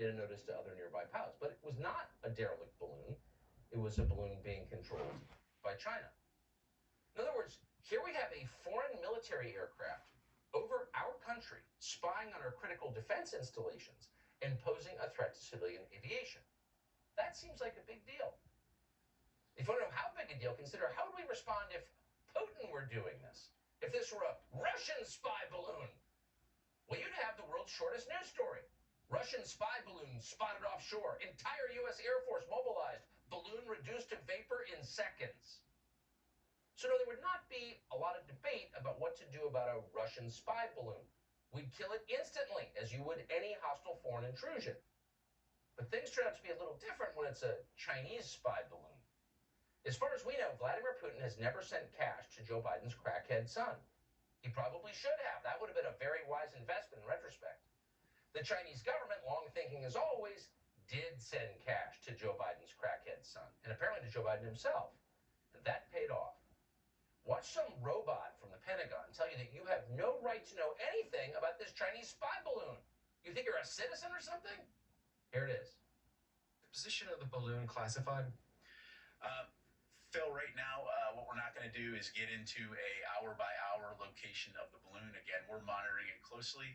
did a notice to other nearby pilots. But it was not a derelict balloon. It was a balloon being controlled by China. In other words, here we have a foreign military aircraft over our country, spying on our critical defense installations and posing a threat to civilian aviation. That seems like a big deal. If you want to know how big a deal, consider how would we respond if Putin were doing this? If this were a Russian spy balloon? Well, you'd have the world's shortest news story. Russian spy balloon spotted offshore. Entire U.S. Air Force mobilized. Balloon reduced to vapor in seconds. So no, there would not be a lot of debate about what to do about a Russian spy balloon. We'd kill it instantly, as you would any hostile foreign intrusion. But things turn out to be a little different when it's a Chinese spy balloon. As far as we know, Vladimir Putin has never sent cash to Joe Biden's crackhead son. He probably should have. That would have been a very wise investment in retrospect. The Chinese government, long thinking as always, did send cash to Joe Biden's crackhead son, and apparently to Joe Biden himself. And that paid off. Watch some robot from the Pentagon tell you that you have no right to know anything about this Chinese spy balloon. You think you're a citizen or something? Here it is. The position of the balloon classified? Phil, right now, what we're not going to do is get into a hour-by-hour location of the balloon. Again, we're monitoring it closely.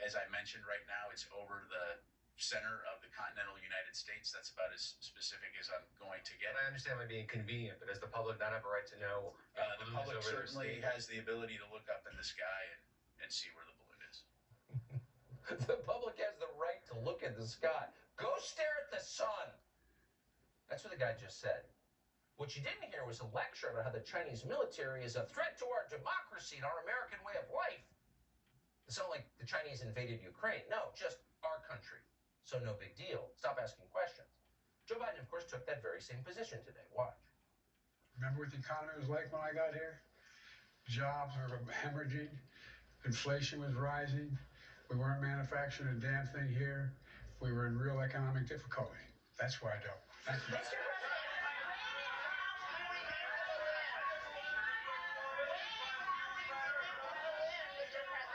As I mentioned, right now, it's over the center of the continental United States. That's about as specific as I'm going to get. I understand it might be inconvenient, but does the public not have a right to know? The public certainly has the ability to look up in the sky and see where the balloon is. The public has the right to look at the sky. Go stare at the sun. That's what the guy just said. What you didn't hear was a lecture about how the Chinese military is a threat to our democracy and our American way of life. It's not like the Chinese invaded Ukraine. No, just our country. So no big deal. Stop asking questions. Joe Biden, of course, took that very same position today. Watch. Remember what the economy was like when I got here? Jobs were hemorrhaging. Inflation was rising. We weren't manufacturing a damn thing here. We were in real economic difficulty. That's why I don't. Thank you. Mr. President.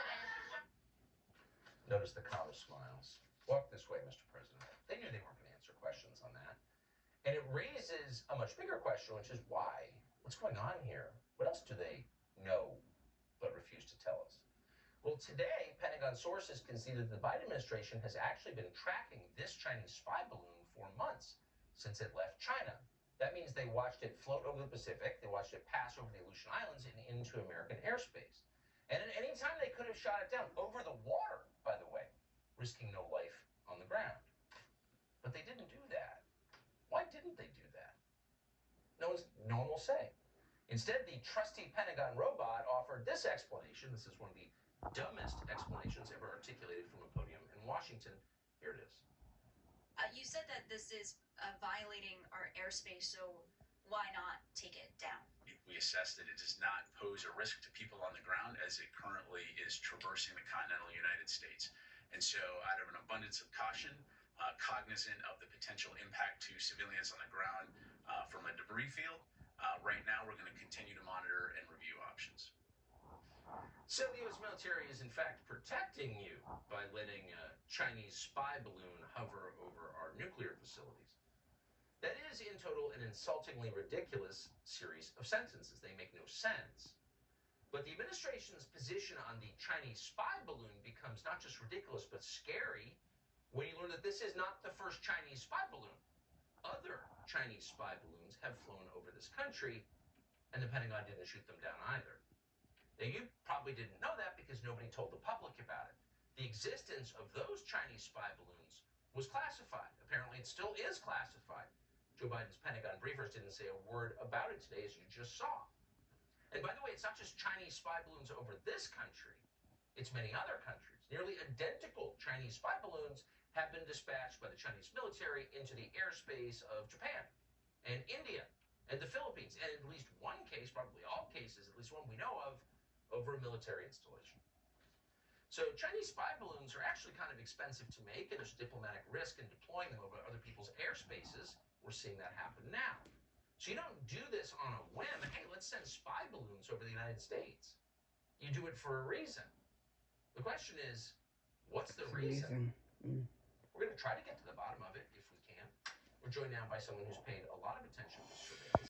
Notice the calm smiles. Walk this way, Mr. President. They knew they weren't going to answer questions on that. And it raises a much bigger question, which is why? What's going on here? What else do they know but refuse to tell us? Well, today, Pentagon sources conceded that the Biden administration has actually been tracking this Chinese spy balloon for months since it left China. That means they watched it float over the Pacific, they watched it pass over the Aleutian Islands and into American airspace. And at any time, they could have shot it down over the water, by the way, risking no life on the ground. But they didn't do that. Why didn't they do that? No one will say. Instead, the trusty Pentagon robot offered this explanation. This is one of the dumbest explanations ever articulated from a podium in Washington. Here it is. You said that this is violating our airspace, so why not take it down? We assessed that it does not pose a risk to people on the ground as it currently is traversing the continental United States. And so out of an abundance of caution, cognizant of the potential impact to civilians on the ground from a debris field, right now we're going to continue to monitor and review options. So the U.S. military is in fact protecting you by letting a Chinese spy balloon hover over our nuclear facilities. That is, in total, an insultingly ridiculous series of sentences. They make no sense. But the administration's position on the Chinese spy balloon becomes not just ridiculous, but scary when you learn that this is not the first Chinese spy balloon. Other Chinese spy balloons have flown over this country, and the Pentagon didn't shoot them down either. Now, you probably didn't know that because nobody told the public about it. The existence of those Chinese spy balloons was classified. Apparently, it still is classified. Joe Biden's Pentagon briefers didn't say a word about it today, as you just saw. And by the way, it's not just Chinese spy balloons over this country. It's many other countries. Nearly identical Chinese spy balloons have been dispatched by the Chinese military into the airspace of Japan and India and the Philippines. And in at least one case, probably all cases, at least one we know of, over a military installation. So Chinese spy balloons are actually kind of expensive to make, and there's diplomatic risk in deploying them over other people's airspaces. We're seeing that happen now. So you don't do this on a whim. Hey, let's send spy balloons over the United States. You do it for a reason. The question is, what's the reason? We're going to to try to get to the bottom of it if we can. We're joined now by someone who's paid a lot of attention